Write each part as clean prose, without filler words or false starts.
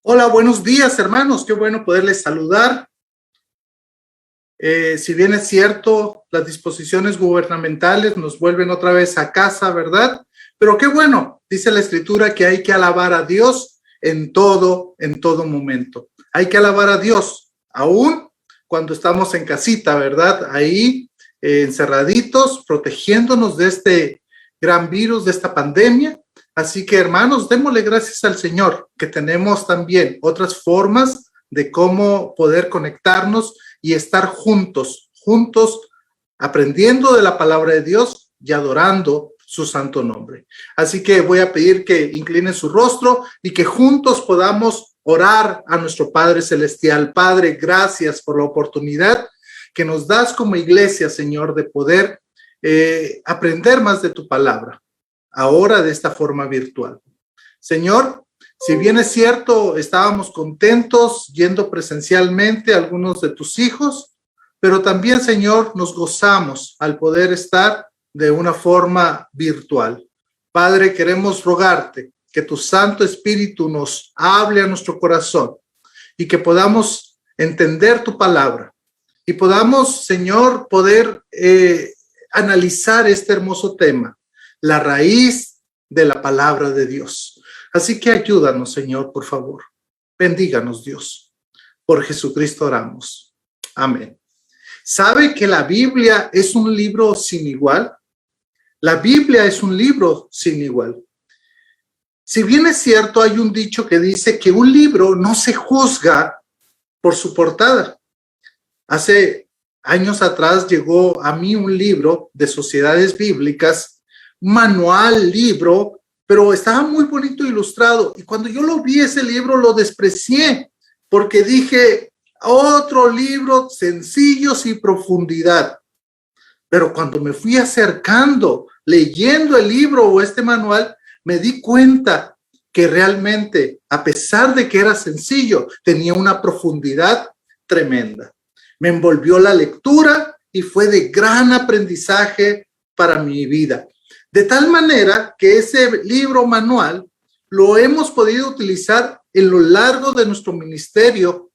Hola, buenos días, hermanos. Qué bueno poderles saludar. Si bien es cierto, las disposiciones gubernamentales nos vuelven otra vez a casa, ¿verdad? Pero qué bueno, dice la Escritura que hay que alabar a Dios en todo momento. Hay que alabar a Dios, aún cuando estamos en casita, ¿verdad? Ahí encerraditos, protegiéndonos de este gran virus, de esta pandemia. Así que, hermanos, démosle gracias al Señor, que tenemos también otras formas de cómo poder conectarnos y estar juntos, aprendiendo de la palabra de Dios y adorando su santo nombre. Así que voy a pedir que inclinen su rostro y que juntos podamos orar a nuestro Padre Celestial. Padre, gracias por la oportunidad que nos das como iglesia, Señor, de poder aprender más de tu palabra, ahora de esta forma virtual. Señor, si bien es cierto, estábamos contentos yendo presencialmente a algunos de tus hijos, pero también, Señor, nos gozamos al poder estar de una forma virtual. Padre, queremos rogarte que tu Santo Espíritu nos hable a nuestro corazón y que podamos entender tu palabra y podamos, Señor, poder analizar este hermoso tema, la raíz de la palabra de Dios. Así que ayúdanos, Señor, por favor. Bendíganos, Dios. Por Jesucristo oramos. Amén. ¿Sabe que la Biblia es un libro sin igual? La Biblia es un libro sin igual. Si bien es cierto, hay un dicho que dice que un libro no se juzga por su portada. Hace años atrás llegó a mí un libro de sociedades bíblicas, manual, libro, pero estaba muy bonito ilustrado. Y cuando yo lo vi, ese libro, lo desprecié, porque dije, otro libro sencillo, sin profundidad. Pero cuando me fui acercando, leyendo el libro o este manual, me di cuenta que realmente, a pesar de que era sencillo, tenía una profundidad tremenda. Me envolvió la lectura y fue de gran aprendizaje para mi vida. De tal manera que ese libro manual lo hemos podido utilizar en lo largo de nuestro ministerio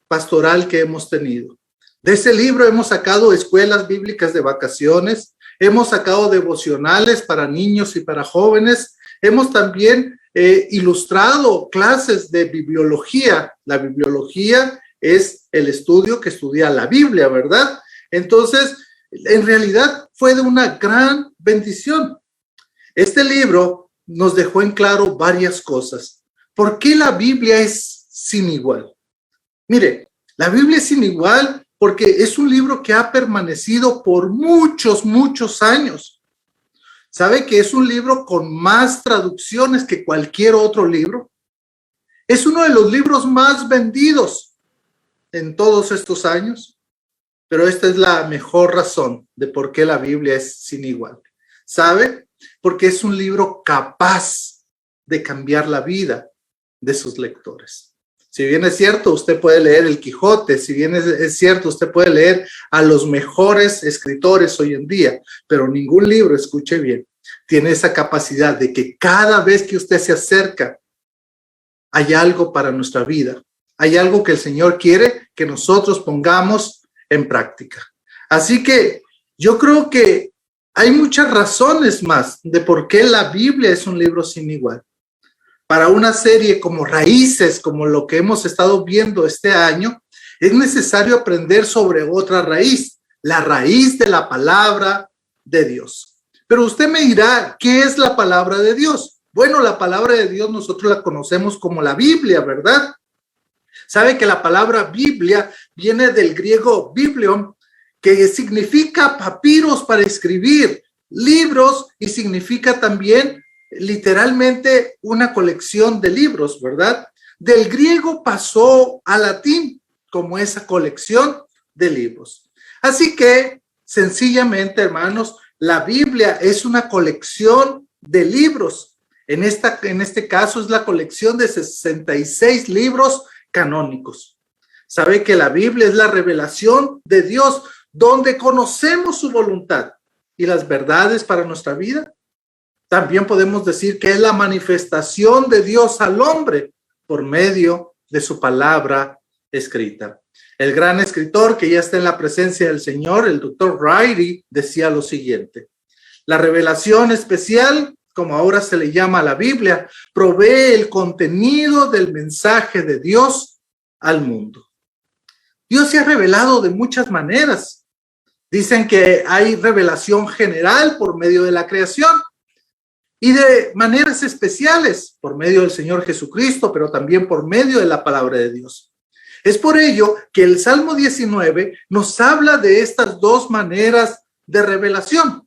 pastoral que hemos tenido. De ese libro hemos sacado escuelas bíblicas de vacaciones, hemos sacado devocionales para niños y para jóvenes, hemos también ilustrado clases de bibliología. La bibliología es el estudio que estudia la Biblia, ¿verdad? Entonces, en realidad fue de una gran bendición. Este libro nos dejó en claro varias cosas. ¿Por qué la Biblia es sin igual? Mire, la Biblia es sin igual porque es un libro que ha permanecido por muchos años. ¿Sabe que es un libro con más traducciones que cualquier otro libro? Es uno de los libros más vendidos en todos estos años, pero esta es la mejor razón de por qué la Biblia es sin igual. ¿Sabe? Porque es un libro capaz de cambiar la vida de sus lectores. Si bien es cierto, usted puede leer El Quijote, si bien es cierto, usted puede leer a los mejores escritores hoy en día, pero ningún libro, escuche bien, tiene esa capacidad de que cada vez que usted se acerca, hay algo para nuestra vida. Hay algo que el Señor quiere que nosotros pongamos en práctica. Así que yo creo que hay muchas razones más de por qué la Biblia es un libro sin igual. Para una serie como Raíces, como lo que hemos estado viendo este año, es necesario aprender sobre otra raíz, la raíz de la palabra de Dios. Pero usted me dirá, ¿qué es la palabra de Dios? Bueno, la palabra de Dios nosotros la conocemos como la Biblia, ¿verdad? Sabe que la palabra Biblia viene del griego biblion, que significa papiros para escribir, libros, y significa también literalmente una colección de libros, ¿verdad? Del griego pasó al latín como esa colección de libros. Así que, sencillamente, hermanos, la Biblia es una colección de libros. En este caso es la colección de 66 libros canónicos. Sabe que la Biblia es la revelación de Dios, donde conocemos su voluntad y las verdades para nuestra vida. También podemos decir que es la manifestación de Dios al hombre, por medio de su palabra escrita. El gran escritor que ya está en la presencia del Señor, el doctor Riley, decía lo siguiente: la revelación especial, como ahora se le llama a la Biblia, provee el contenido del mensaje de Dios al mundo. Dios se ha revelado de muchas maneras. Dicen que hay revelación general por medio de la creación y de maneras especiales por medio del Señor Jesucristo, pero también por medio de la palabra de Dios. Es por ello que el Salmo 19 nos habla de estas dos maneras de revelación.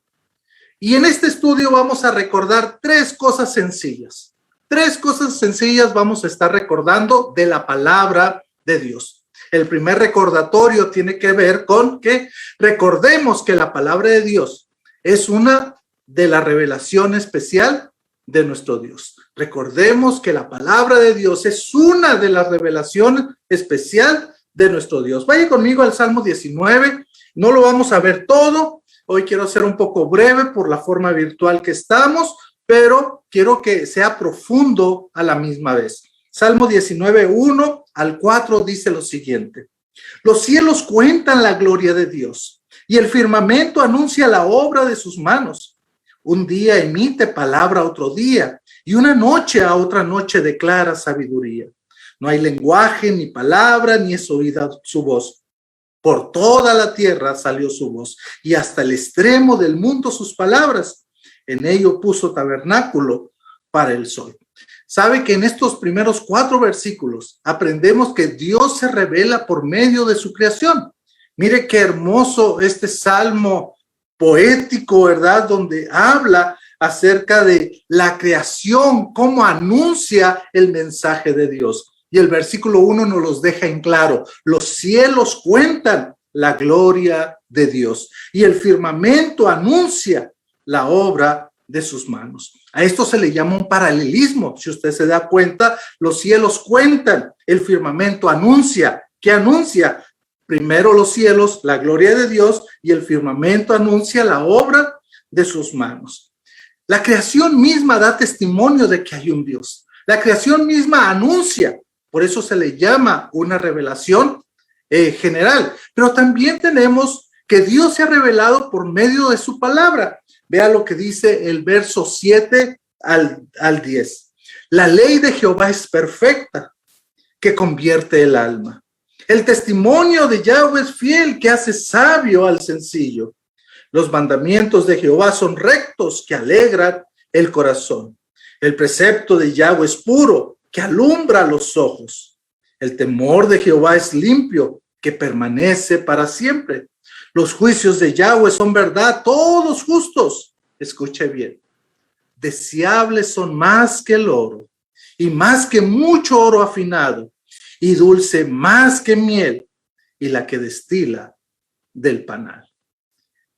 Y en este estudio vamos a recordar tres cosas sencillas. Tres cosas sencillas vamos a estar recordando de la palabra de Dios. El primer recordatorio tiene que ver con que recordemos que la palabra de Dios es una de la revelación especial de nuestro Dios. Recordemos que la palabra de Dios es una de las revelaciones especial de nuestro Dios. Vaya conmigo al Salmo 19. No lo vamos a ver todo. Hoy quiero ser un poco breve por la forma virtual que estamos, pero quiero que sea profundo a la misma vez. Salmo 19, 1 al 4 dice lo siguiente: los cielos cuentan la gloria de Dios y el firmamento anuncia la obra de sus manos. Un día emite palabra a otro día y una noche a otra noche declara sabiduría. No hay lenguaje ni palabra ni es oída su voz. Por toda la tierra salió su voz y hasta el extremo del mundo sus palabras. En ello puso tabernáculo para el sol. Sabe que en estos primeros 4 versículos aprendemos que Dios se revela por medio de su creación. Mire qué hermoso este salmo poético, ¿verdad? Donde habla acerca de la creación, cómo anuncia el mensaje de Dios. Y el versículo 1 nos los deja en claro: los cielos cuentan la gloria de Dios y el firmamento anuncia la obra de sus manos. A esto se le llama un paralelismo. Si usted se da cuenta, los cielos cuentan, el firmamento anuncia. ¿Qué anuncia? Primero los cielos, la gloria de Dios, y el firmamento anuncia la obra de sus manos. La creación misma da testimonio de que hay un Dios. La creación misma anuncia. Por eso se le llama una revelación general. Pero también tenemos que Dios se ha revelado por medio de su palabra. Vea lo que dice el verso 7 al 10. La ley de Jehová es perfecta, que convierte el alma. El testimonio de Yahweh es fiel, que hace sabio al sencillo. Los mandamientos de Jehová son rectos, que alegran el corazón. El precepto de Yahweh es puro, que alumbra los ojos. El temor de Jehová es limpio, que permanece para siempre. Los juicios de Yahweh son verdad, todos justos. Escuche bien. Deseables son más que el oro, y más que mucho oro afinado, y dulce más que miel, y la que destila del panal.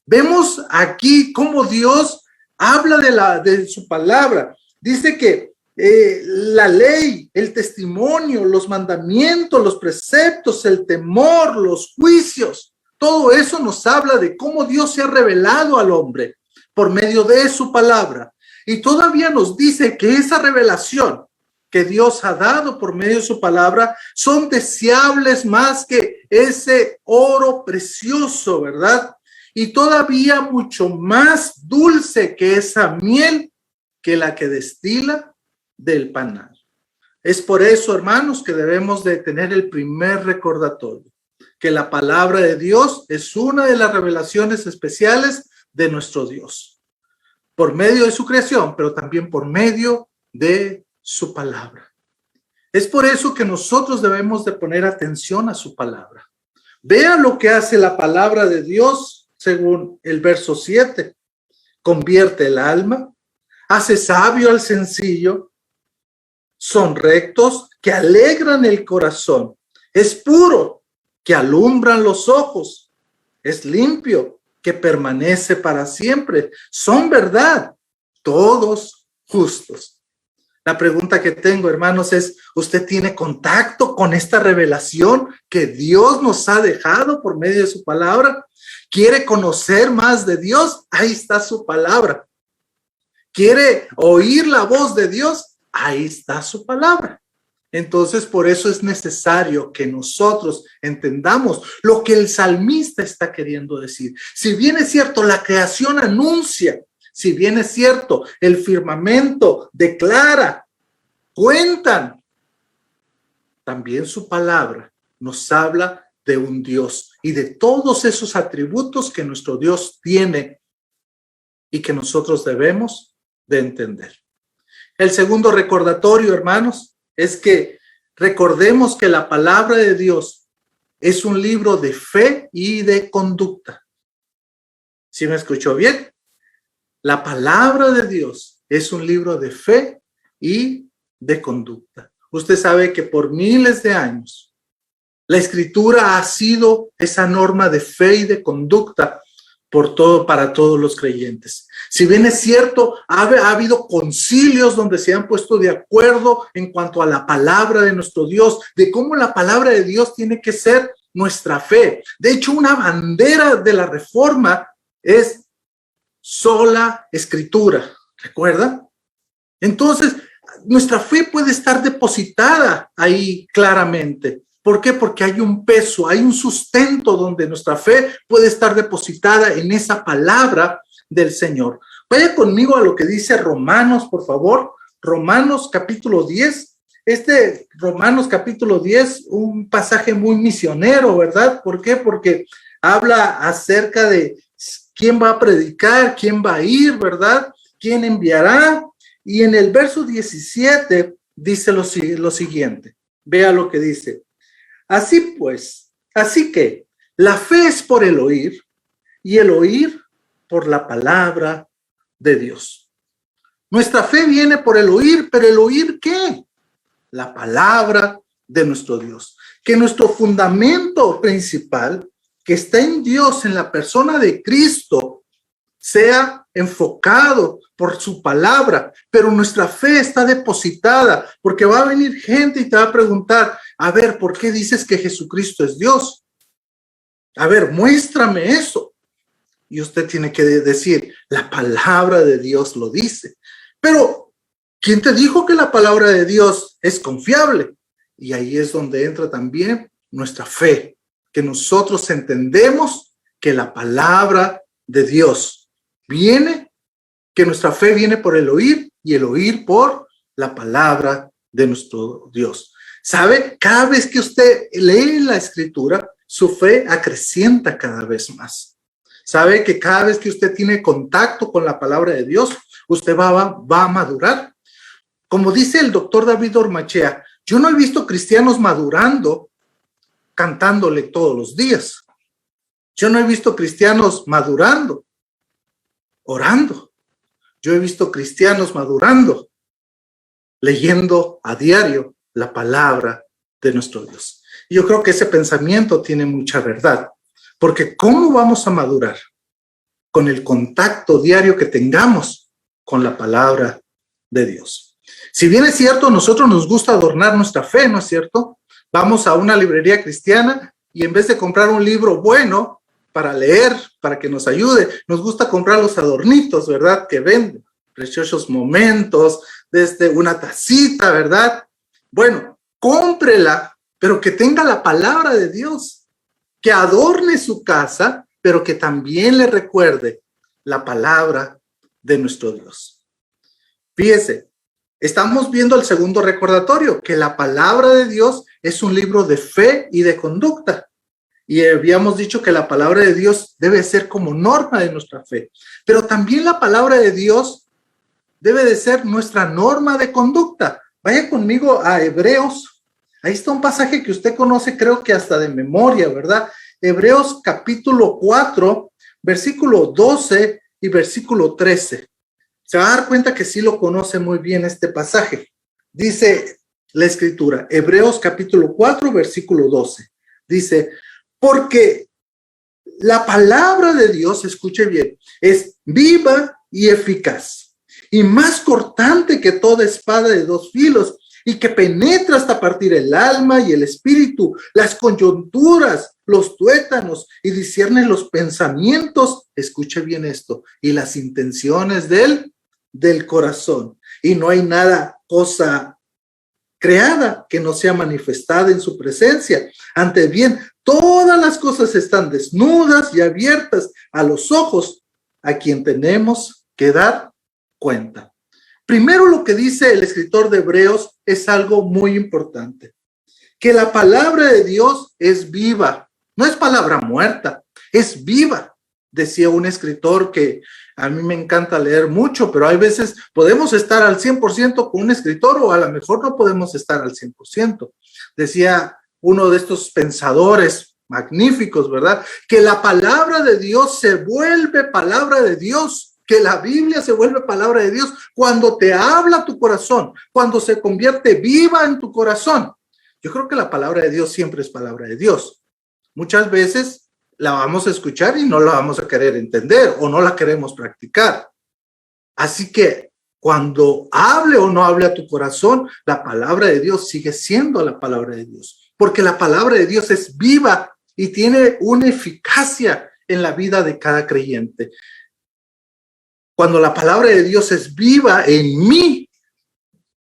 Vemos aquí cómo Dios habla de su palabra. Dice que la ley, el testimonio, los mandamientos, los preceptos, el temor, los juicios, todo eso nos habla de cómo Dios se ha revelado al hombre por medio de su palabra. Y todavía nos dice que esa revelación que Dios ha dado por medio de su palabra son deseables más que ese oro precioso, ¿verdad? Y todavía mucho más dulce que esa miel, que la que destila del panal. Es por eso, hermanos, que debemos de tener el primer recordatorio, que la palabra de Dios es una de las revelaciones especiales de nuestro Dios, por medio de su creación, pero también por medio de su palabra. Es por eso que nosotros debemos de poner atención a su palabra. Vean lo que hace la palabra de Dios según el verso 7. Convierte el alma, hace sabio al sencillo, son rectos, que alegran el corazón, es puro, que alumbran los ojos, es limpio, que permanece para siempre, son verdad, todos justos. La pregunta que tengo, hermanos, es: ¿usted tiene contacto con esta revelación que Dios nos ha dejado por medio de su palabra? ¿Quiere conocer más de Dios? Ahí está su palabra. ¿Quiere oír la voz de Dios? Ahí está su palabra. Entonces, por eso es necesario que nosotros entendamos lo que el salmista está queriendo decir. Si bien es cierto, la creación anuncia, si bien es cierto, el firmamento declara, cuentan, también su palabra nos habla de un Dios y de todos esos atributos que nuestro Dios tiene y que nosotros debemos de entender. El segundo recordatorio, hermanos, es que recordemos que la palabra de Dios es un libro de fe y de conducta. ¿Sí me escuchó bien? La palabra de Dios es un libro de fe y de conducta. Usted sabe que por miles de años la Escritura ha sido esa norma de fe y de conducta para todos los creyentes. Si bien es cierto, ha habido concilios donde se han puesto de acuerdo en cuanto a la palabra de nuestro Dios, de cómo la palabra de Dios tiene que ser nuestra fe. De hecho, una bandera de la Reforma es sola Escritura, ¿recuerda? Entonces, nuestra fe puede estar depositada ahí claramente. ¿Por qué? Porque hay un peso, hay un sustento donde nuestra fe puede estar depositada en esa palabra del Señor. Vaya conmigo a lo que dice Romanos, por favor. Romanos capítulo 10. Romanos capítulo 10, un pasaje muy misionero, ¿verdad? ¿Por qué? Porque habla acerca de quién va a predicar, quién va a ir, ¿verdad? ¿Quién enviará? Y en el verso 17 dice lo siguiente. Vea lo que dice. Así que la fe es por el oír y el oír por la palabra de Dios. Nuestra fe viene por el oír, pero ¿el oír qué? La palabra de nuestro Dios. Que nuestro fundamento principal, que está en Dios, en la persona de Cristo, sea enfocado por su palabra, pero nuestra fe está depositada, porque va a venir gente y te va a preguntar, a ver, ¿por qué dices que Jesucristo es Dios? A ver, muéstrame eso. Y usted tiene que decir, la palabra de Dios lo dice. Pero, ¿quién te dijo que la palabra de Dios es confiable? Y ahí es donde entra también nuestra fe, que nosotros entendemos que la palabra de Dios viene, que nuestra fe viene por el oír y el oír por la palabra de nuestro Dios. ¿Sabe? Cada vez que usted lee la Escritura, su fe acrecienta cada vez más. ¿Sabe? Que cada vez que usted tiene contacto con la palabra de Dios, usted va a madurar. Como dice el doctor David Ormachea, yo no he visto cristianos madurando cantándole todos los días. Yo no he visto cristianos madurando orando. Yo he visto cristianos madurando, leyendo a diario la palabra de nuestro Dios. Y yo creo que ese pensamiento tiene mucha verdad, porque ¿cómo vamos a madurar? Con el contacto diario que tengamos con la palabra de Dios. Si bien es cierto, a nosotros nos gusta adornar nuestra fe, ¿no es cierto? Vamos a una librería cristiana y en vez de comprar un libro bueno para leer, para que nos ayude, nos gusta comprar los adornitos, ¿verdad? Que venden, preciosos momentos, desde una tacita, ¿verdad? Bueno, cómprela, pero que tenga la palabra de Dios, que adorne su casa, pero que también le recuerde la palabra de nuestro Dios. Fíjese, estamos viendo el segundo recordatorio, que la palabra de Dios es un libro de fe y de conducta. Y habíamos dicho que la palabra de Dios debe ser como norma de nuestra fe. Pero también la palabra de Dios debe de ser nuestra norma de conducta. Vaya conmigo a Hebreos. Ahí está un pasaje que usted conoce, creo que hasta de memoria, ¿verdad? Hebreos capítulo 4, versículo 12 y versículo 13. Se va a dar cuenta que sí lo conoce muy bien este pasaje. Dice la Escritura, Hebreos capítulo 4, versículo 12. Dice, porque la palabra de Dios, escuche bien, es viva y eficaz y más cortante que toda espada de dos filos y que penetra hasta partir el alma y el espíritu, las coyunturas, los tuétanos y discierne los pensamientos, escuche bien esto, y las intenciones del corazón. Y no hay cosa creada que no sea manifestada en su presencia. Antes bien, todas las cosas están desnudas y abiertas a los ojos a quien tenemos que dar cuenta. Primero, lo que dice el escritor de Hebreos es algo muy importante, que la palabra de Dios es viva, no es palabra muerta, es viva. Decía un escritor que a mí me encanta leer mucho, pero hay veces podemos estar al 100% con un escritor o a lo mejor no podemos estar al 100%. Decía uno de estos pensadores magníficos, ¿verdad? Que la palabra de Dios se vuelve palabra de Dios, que la Biblia se vuelve palabra de Dios cuando te habla tu corazón, cuando se convierte viva en tu corazón. Yo creo que la palabra de Dios siempre es palabra de Dios. Muchas veces la vamos a escuchar y no la vamos a querer entender o no la queremos practicar. Así que cuando hable o no hable a tu corazón, la palabra de Dios sigue siendo la palabra de Dios, porque la palabra de Dios es viva y tiene una eficacia en la vida de cada creyente. Cuando la palabra de Dios es viva en mí,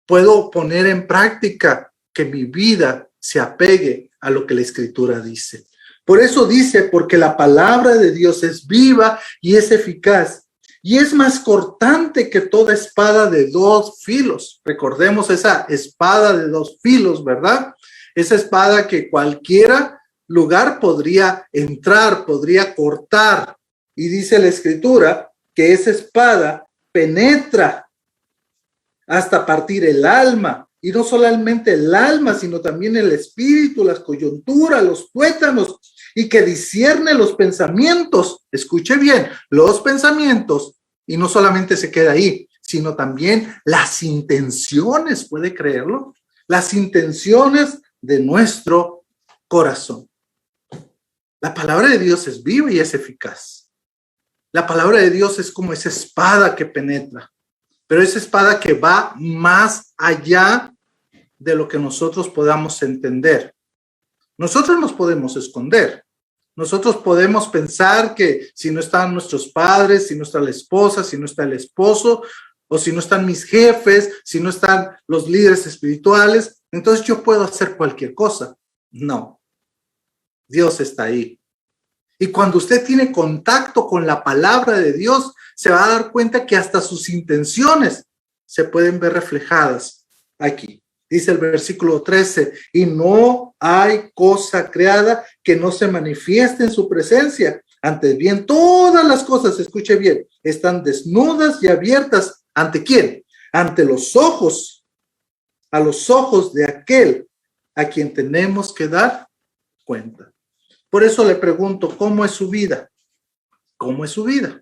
puedo poner en práctica que mi vida se apegue a lo que la Escritura dice. Por eso dice, porque la palabra de Dios es viva y es eficaz, y es más cortante que toda espada de dos filos. Recordemos esa espada de dos filos, ¿verdad? Esa espada que cualquiera lugar podría entrar, podría cortar. Y dice la Escritura que esa espada penetra hasta partir el alma, y no solamente el alma, sino también el espíritu, las coyunturas, los tuétanos, y que discierne los pensamientos. Escuche bien, los pensamientos, y no solamente se queda ahí, sino también las intenciones, ¿puede creerlo? Las intenciones de nuestro corazón. La palabra de Dios es viva y es eficaz. La palabra de Dios es como esa espada que penetra, pero esa espada que va más allá de lo que nosotros podamos entender. Nosotros nos podemos esconder. Nosotros podemos pensar que si no están nuestros padres, si no está la esposa, si no está el esposo, o si no están mis jefes, si no están los líderes espirituales, entonces yo puedo hacer cualquier cosa. No, Dios está ahí. Y cuando usted tiene contacto con la palabra de Dios, se va a dar cuenta que hasta sus intenciones se pueden ver reflejadas aquí. Dice el versículo 13, y no hay cosa creada que no se manifieste en su presencia. Antes bien, todas las cosas, escuche bien, están desnudas y abiertas. ¿Ante quién? Ante los ojos, a los ojos de aquel a quien tenemos que dar cuenta. Por eso le pregunto, ¿cómo es su vida? ¿Cómo es su vida?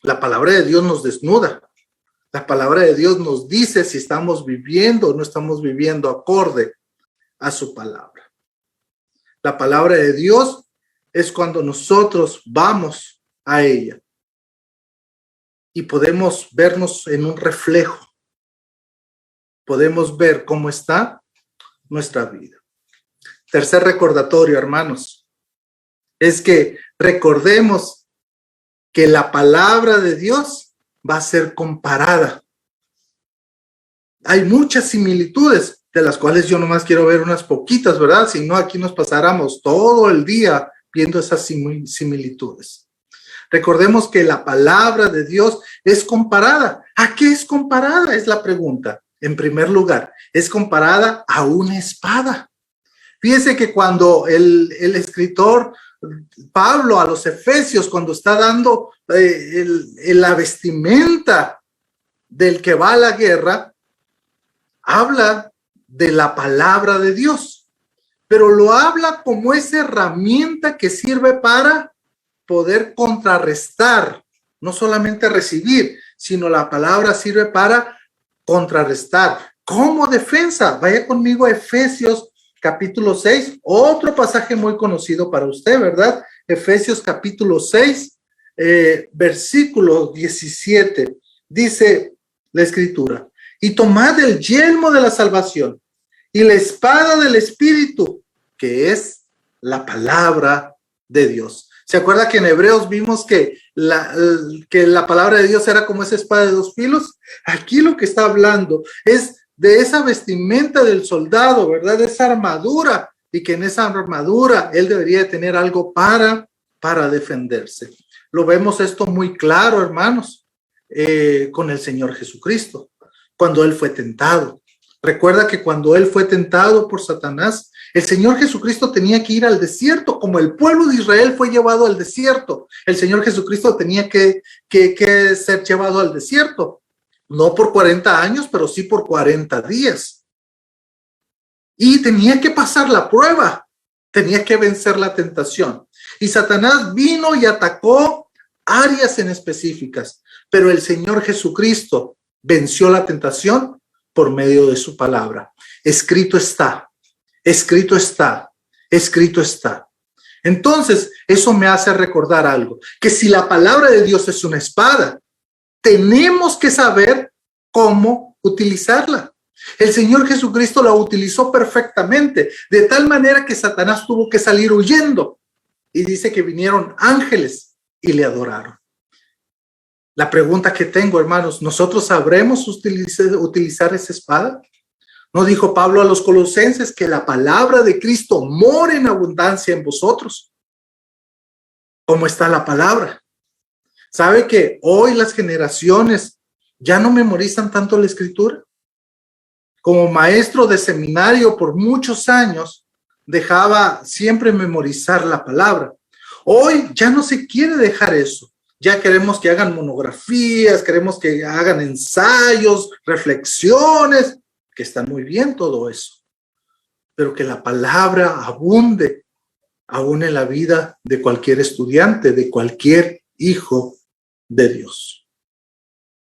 La palabra de Dios nos desnuda. La palabra de Dios nos dice si estamos viviendo o no estamos viviendo acorde a su palabra. La palabra de Dios es cuando nosotros vamos a ella y podemos vernos en un reflejo. Podemos ver cómo está nuestra vida. Tercer recordatorio, hermanos, es que recordemos que la palabra de Dios va a ser comparada. Hay muchas similitudes, de las cuales yo nomás quiero ver unas poquitas, ¿verdad? Si no, aquí nos pasáramos todo el día viendo esas similitudes. Recordemos que la palabra de Dios es comparada. ¿A qué es comparada? Es la pregunta. En primer lugar, es comparada a una espada. Fíjese que cuando el escritor Pablo a los Efesios, cuando está dando la vestimenta del que va a la guerra, habla de la palabra de Dios, pero lo habla como esa herramienta que sirve para poder contrarrestar, no solamente recibir, sino la palabra sirve para contrarrestar, como defensa. Vaya conmigo a Efesios capítulo 6, otro pasaje muy conocido para usted, ¿verdad? Efesios capítulo 6, versículo 17, dice la Escritura, y tomad el yelmo de la salvación y la espada del Espíritu, que es la palabra de Dios. ¿Se acuerda que en Hebreos vimos que la palabra de Dios era como esa espada de dos filos? Aquí lo que está hablando es de esa vestimenta del soldado, ¿verdad? De esa armadura, y que en esa armadura él debería tener algo para defenderse. Lo vemos esto muy claro, hermanos, con el Señor Jesucristo, cuando él fue tentado. Recuerda que cuando él fue tentado por Satanás, el Señor Jesucristo tenía que ir al desierto, como el pueblo de Israel fue llevado al desierto. El Señor Jesucristo tenía que ser llevado al desierto, no por 40 años, pero sí por 40 días. Y tenía que pasar la prueba, tenía que vencer la tentación. Y Satanás vino y atacó áreas en específicas, pero el Señor Jesucristo venció la tentación por medio de su palabra. Escrito está, escrito está, escrito está. Entonces, eso me hace recordar algo, que si la palabra de Dios es una espada, tenemos que saber cómo utilizarla. El Señor Jesucristo la utilizó perfectamente, de tal manera que Satanás tuvo que salir huyendo. Y dice que vinieron ángeles y le adoraron. La pregunta que tengo, hermanos, ¿nosotros sabremos utilizar esa espada? ¿No dijo Pablo a los colosenses que la palabra de Cristo mora en abundancia en vosotros? ¿Cómo está la palabra? ¿Sabe que hoy las generaciones ya no memorizan tanto la escritura? Como maestro de seminario por muchos años, dejaba siempre memorizar la palabra. Hoy ya no se quiere dejar eso. Ya queremos que hagan monografías, queremos que hagan ensayos, reflexiones, que están muy bien todo eso. Pero que la palabra abunde aún en la vida de cualquier estudiante, de cualquier hijo de Dios.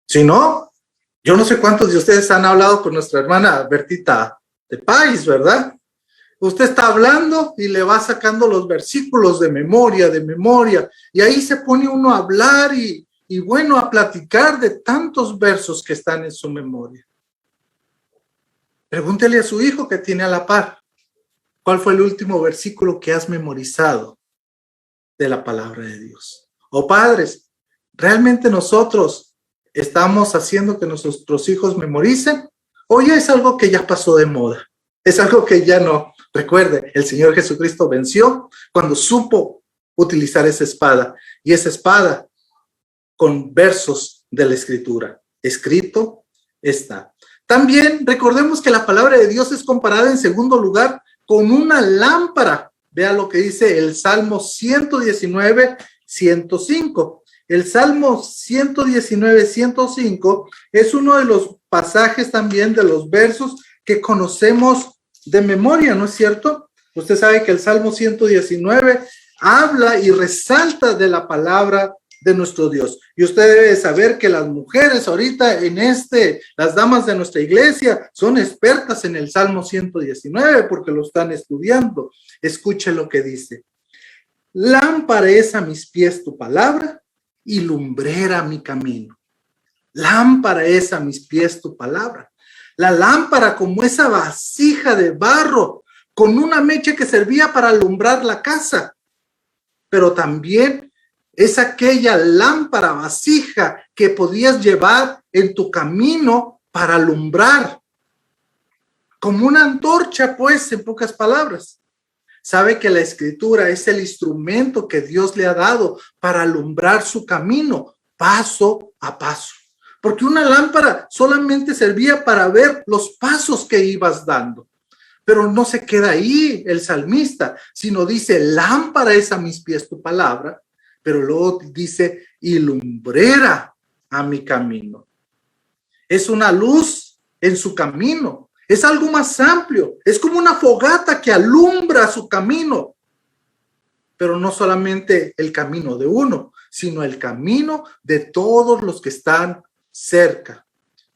Si no, yo no sé cuántos de ustedes han hablado con nuestra hermana Bertita de Páez, ¿verdad? Usted está hablando y le va sacando los versículos de memoria, y ahí se pone uno a hablar y bueno, a platicar de tantos versos que están en su memoria. Pregúntele a su hijo que tiene a la par, ¿cuál fue el último versículo que has memorizado de la palabra de Dios? O padres, ¿realmente nosotros estamos haciendo que nuestros hijos memoricen? ¿O ya es algo que ya pasó de moda? Es algo que ya no. Recuerde, el Señor Jesucristo venció cuando supo utilizar esa espada. Y esa espada con versos de la Escritura. Escrito está. También recordemos que la palabra de Dios es comparada en segundo lugar con una lámpara. Vea lo que dice el Salmo 119, 105. El Salmo 119, 105 es uno de los pasajes también de los versos que conocemos de memoria, ¿no es cierto? Usted sabe que el Salmo 119 habla y resalta de la palabra de nuestro Dios. Y usted debe saber que las mujeres ahorita las damas de nuestra iglesia son expertas en el Salmo 119 porque lo están estudiando. Escuche lo que dice. Lámpara es a mis pies tu palabra y lumbrera mi camino. Lámpara es a mis pies tu palabra. La lámpara como esa vasija de barro con una mecha que servía para alumbrar la casa, pero también es aquella lámpara vasija que podías llevar en tu camino para alumbrar, como una antorcha, pues, en pocas palabras. Sabe que la escritura es el instrumento que Dios le ha dado para alumbrar su camino paso a paso. Porque una lámpara solamente servía para ver los pasos que ibas dando. Pero no se queda ahí el salmista, sino dice, lámpara es a mis pies tu palabra, pero luego dice, y lumbrera a mi camino. Es una luz en su camino. Es algo más amplio. Es como una fogata que alumbra su camino. Pero no solamente el camino de uno, sino el camino de todos los que están cerca.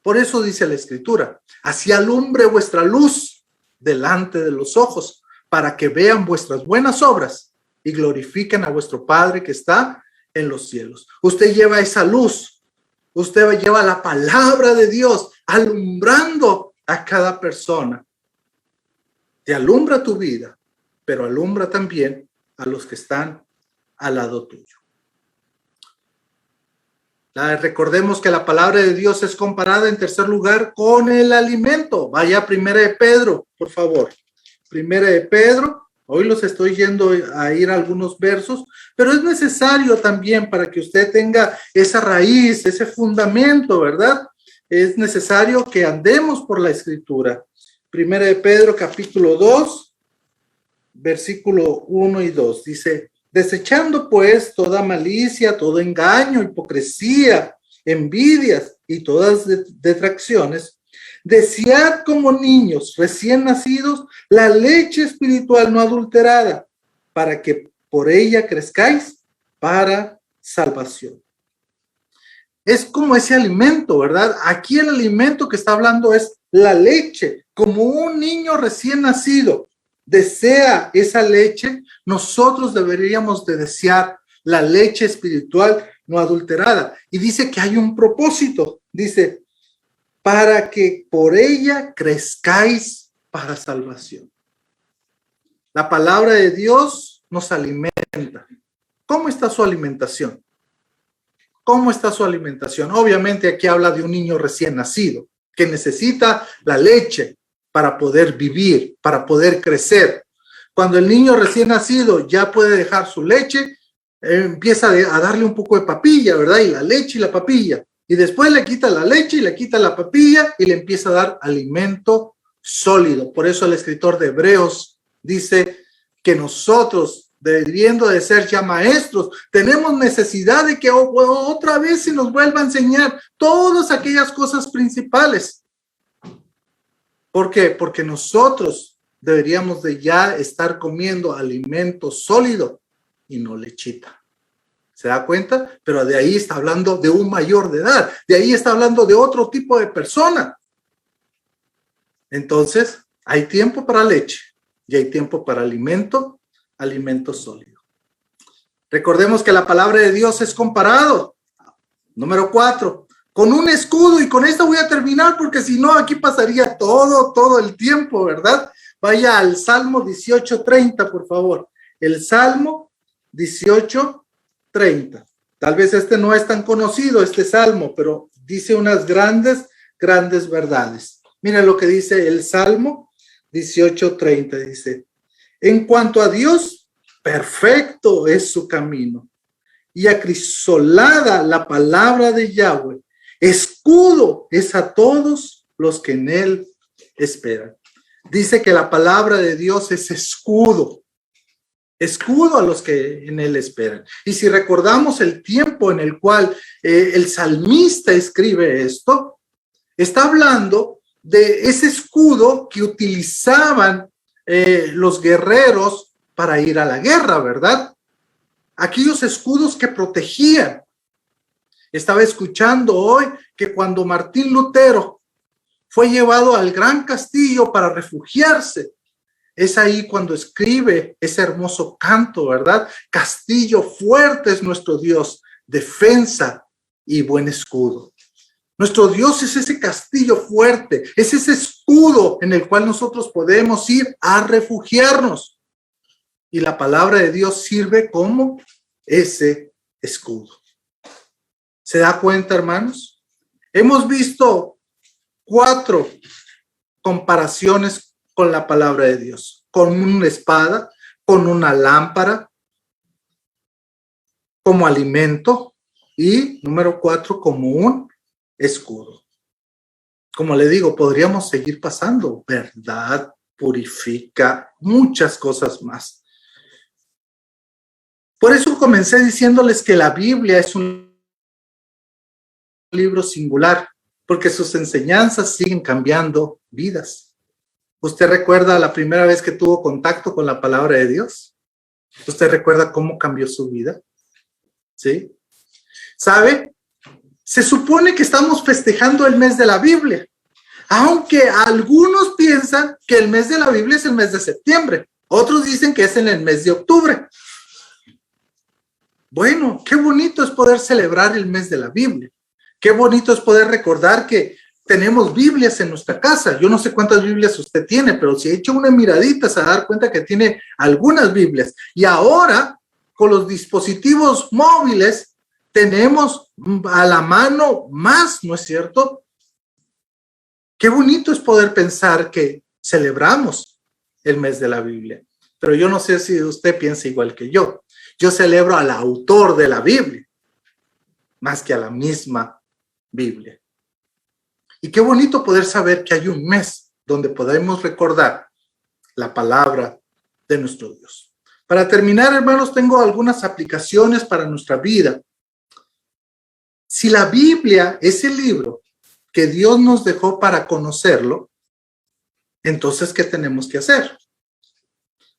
Por eso dice la Escritura, así alumbre vuestra luz delante de los ojos, para que vean vuestras buenas obras y glorifiquen a vuestro Padre que está en los cielos. Usted lleva esa luz, usted lleva la palabra de Dios alumbrando a cada persona. Te alumbra tu vida, pero alumbra también a los que están al lado tuyo. Recordemos que la palabra de Dios es comparada en tercer lugar con el alimento. Vaya a Primera de Pedro, por favor. Primera de Pedro. Hoy los estoy yendo a ir a algunos versos, pero es necesario también para que usted tenga esa raíz, ese fundamento, ¿verdad? Es necesario que andemos por la Escritura. Primera de Pedro, capítulo 2, versículo 1 y 2. Dice: desechando pues toda malicia, todo engaño, hipocresía, envidias y todas detracciones, desead como niños recién nacidos la leche espiritual no adulterada, para que por ella crezcáis para salvación. Es como ese alimento, ¿verdad? Aquí el alimento que está hablando es la leche, como un niño recién nacido desea esa leche, nosotros deberíamos de desear la leche espiritual no adulterada. Y dice que hay un propósito, dice, para que por ella crezcáis para salvación. La palabra de Dios nos alimenta. ¿Cómo está su alimentación? ¿Cómo está su alimentación? Obviamente aquí habla de un niño recién nacido que necesita la leche para poder vivir, para poder crecer. Cuando el niño recién nacido ya puede dejar su leche, empieza a darle un poco de papilla, ¿verdad? Y la leche y la papilla. Y después le quita la leche y le quita la papilla y le empieza a dar alimento sólido. Por eso el escritor de Hebreos dice que nosotros, debiendo de ser ya maestros, tenemos necesidad de que otra vez se nos vuelva a enseñar todas aquellas cosas principales. ¿Por qué? Porque nosotros deberíamos de ya estar comiendo alimento sólido y no lechita. ¿Se da cuenta? Pero de ahí está hablando de un mayor de edad. De ahí está hablando de otro tipo de persona. Entonces, hay tiempo para leche y hay tiempo para alimento sólido. Recordemos que la palabra de Dios es comparado. Número 4. Con un escudo, y con esto voy a terminar porque si no aquí pasaría todo el tiempo, ¿verdad? Vaya al Salmo 18:30, por favor. El Salmo 18:30. Tal vez este no es tan conocido, este Salmo, pero dice unas grandes verdades. Mira lo que dice el Salmo 18:30, dice: en cuanto a Dios, perfecto es su camino, y acrisolada la palabra de Yahweh. Escudo es a todos los que en él esperan. Dice que la palabra de Dios es escudo a los que en él esperan. Y si recordamos el tiempo en el cual el salmista escribe esto, está hablando de ese escudo que utilizaban los guerreros para ir a la guerra, ¿verdad? Aquellos escudos que protegían. Estaba escuchando hoy que cuando Martín Lutero fue llevado al Gran Castillo para refugiarse, es ahí cuando escribe ese hermoso canto, ¿verdad? Castillo fuerte es nuestro Dios, defensa y buen escudo. Nuestro Dios es ese castillo fuerte, es ese escudo en el cual nosotros podemos ir a refugiarnos. Y la palabra de Dios sirve como ese escudo. ¿Se da cuenta, hermanos? Hemos visto 4 comparaciones con la palabra de Dios. Con una espada, con una lámpara, como alimento y, número 4, como un escudo. Como le digo, podríamos seguir pasando. Verdad, purifica, muchas cosas más. Por eso comencé diciéndoles que la Biblia es un libro singular, porque sus enseñanzas siguen cambiando vidas. ¿Usted recuerda la primera vez que tuvo contacto con la palabra de Dios? ¿Usted recuerda cómo cambió su vida? ¿Sí? ¿Sabe? Se supone que estamos festejando el mes de la Biblia, aunque algunos piensan que el mes de la Biblia es el mes de septiembre. Otros dicen que es en el mes de octubre. Bueno, qué bonito es poder celebrar el mes de la Biblia. Qué bonito es poder recordar que tenemos Biblias en nuestra casa. Yo no sé cuántas Biblias usted tiene, pero si echa una miradita se va a dar cuenta que tiene algunas Biblias. Y ahora, con los dispositivos móviles, tenemos a la mano más, ¿no es cierto? Qué bonito es poder pensar que celebramos el mes de la Biblia, pero yo no sé si usted piensa igual que yo. Yo celebro al autor de la Biblia, más que a la misma Biblia. Y qué bonito poder saber que hay un mes donde podemos recordar la palabra de nuestro Dios. Para terminar, hermanos, tengo algunas aplicaciones para nuestra vida. Si la Biblia es el libro que Dios nos dejó para conocerlo, entonces, ¿qué tenemos que hacer?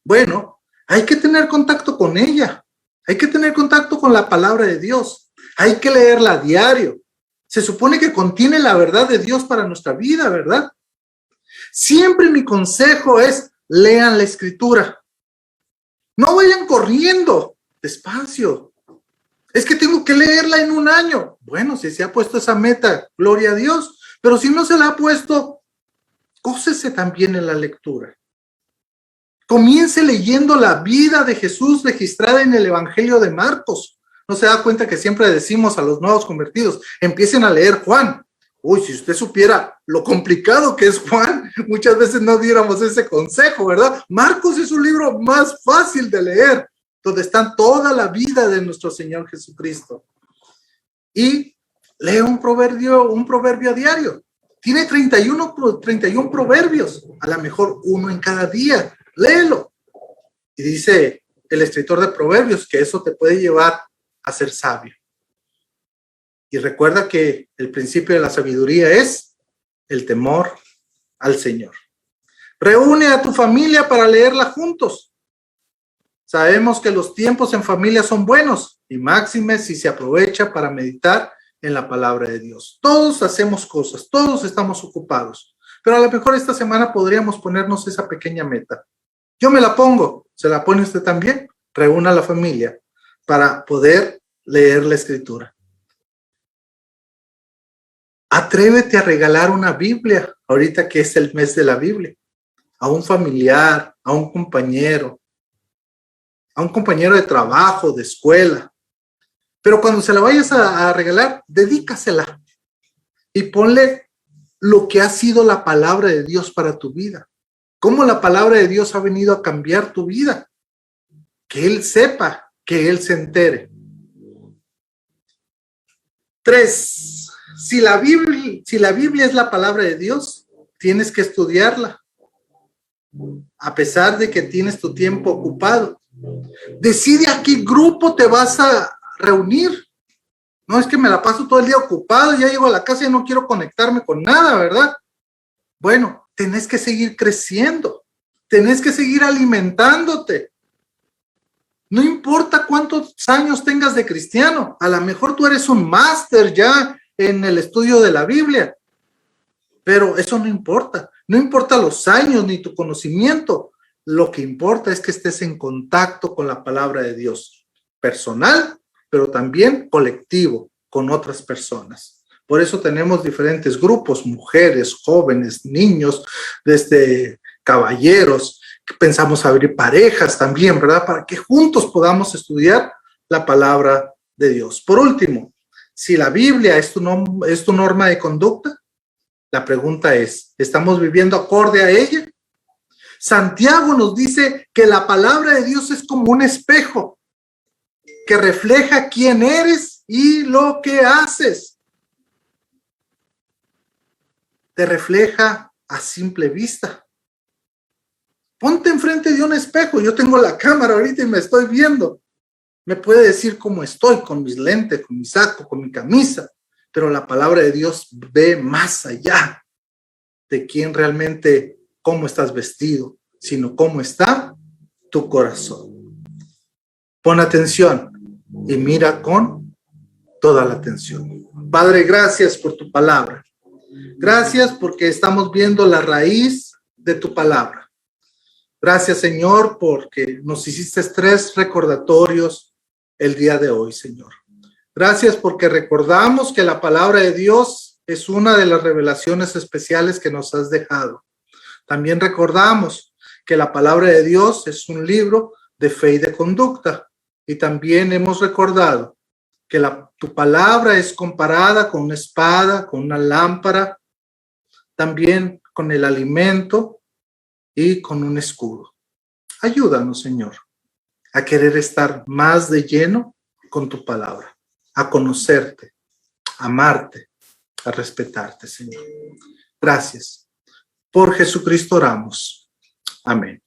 Bueno, hay que tener contacto con ella. Hay que tener contacto con la palabra de Dios. Hay que leerla a diario. Se supone que contiene la verdad de Dios para nuestra vida, ¿verdad? Siempre mi consejo es, lean la escritura. No vayan corriendo, despacio. Es que tengo que leerla en un año. Bueno, si se ha puesto esa meta, gloria a Dios. Pero si no se la ha puesto, gócese también en la lectura. Comience leyendo la vida de Jesús registrada en el Evangelio de Marcos. ¿No se da cuenta que siempre decimos a los nuevos convertidos, empiecen a leer Juan? Uy, si usted supiera lo complicado que es Juan, muchas veces no diéramos ese consejo, ¿verdad? Marcos es un libro más fácil de leer, donde está toda la vida de nuestro Señor Jesucristo. Y lee un proverbio a diario. Tiene 31 proverbios, a lo mejor uno en cada día. Léelo. Y dice el escritor de Proverbios que eso te puede llevar a ser sabio. Y recuerda que el principio de la sabiduría es el temor al Señor. Reúne a tu familia para leerla juntos. Sabemos que los tiempos en familia son buenos y máxime si se aprovecha para meditar en la palabra de Dios. Todos hacemos cosas, todos estamos ocupados, pero a lo mejor esta semana podríamos ponernos esa pequeña meta. Yo me la pongo, ¿se la pone usted también? Reúna a la familia para poder leer la escritura. Atrévete a regalar una Biblia, ahorita que es el mes de la Biblia, a un familiar, a un compañero de trabajo, de escuela. Pero cuando se la vayas a regalar, dedícasela y ponle lo que ha sido la palabra de Dios para tu vida. Cómo la palabra de Dios ha venido a cambiar tu vida. Que Él sepa, que Él se entere. 3. Si la Biblia es la palabra de Dios, tienes que estudiarla. A pesar de que tienes tu tiempo ocupado. Decide a qué grupo te vas a reunir. No es que me la paso todo el día ocupado, ya llego a la casa y no quiero conectarme con nada, ¿verdad? Bueno, tenés que seguir creciendo, tenés que seguir alimentándote. No importa cuántos años tengas de cristiano, a lo mejor tú eres un máster ya en el estudio de la Biblia, pero eso no importa los años ni tu conocimiento. Lo que importa es que estés en contacto con la palabra de Dios, personal, pero también colectivo, con otras personas. Por eso tenemos diferentes grupos, mujeres, jóvenes, niños, desde caballeros, que pensamos abrir parejas también, ¿verdad? Para que juntos podamos estudiar la palabra de Dios. Por último, si la Biblia es tu norma de conducta, la pregunta es, ¿estamos viviendo acorde a ella? Santiago nos dice que la palabra de Dios es como un espejo que refleja quién eres y lo que haces. Te refleja a simple vista. Ponte enfrente de un espejo. Yo tengo la cámara ahorita y me estoy viendo. Me puede decir cómo estoy, con mis lentes, con mi saco, con mi camisa. Pero la palabra de Dios ve más allá de quién realmente, cómo estás vestido, sino cómo está tu corazón. Pon atención y mira con toda la atención. Padre, gracias por tu palabra. Gracias porque estamos viendo la raíz de tu palabra. Gracias, Señor, porque nos hiciste 3 recordatorios el día de hoy, Señor. Gracias porque recordamos que la palabra de Dios es una de las revelaciones especiales que nos has dejado. También recordamos que la palabra de Dios es un libro de fe y de conducta. Y también hemos recordado que la Tu palabra es comparada con una espada, con una lámpara, también con el alimento y con un escudo. Ayúdanos, Señor, a querer estar más de lleno con tu palabra, a conocerte, a amarte, a respetarte, Señor. Gracias. Por Jesucristo oramos. Amén.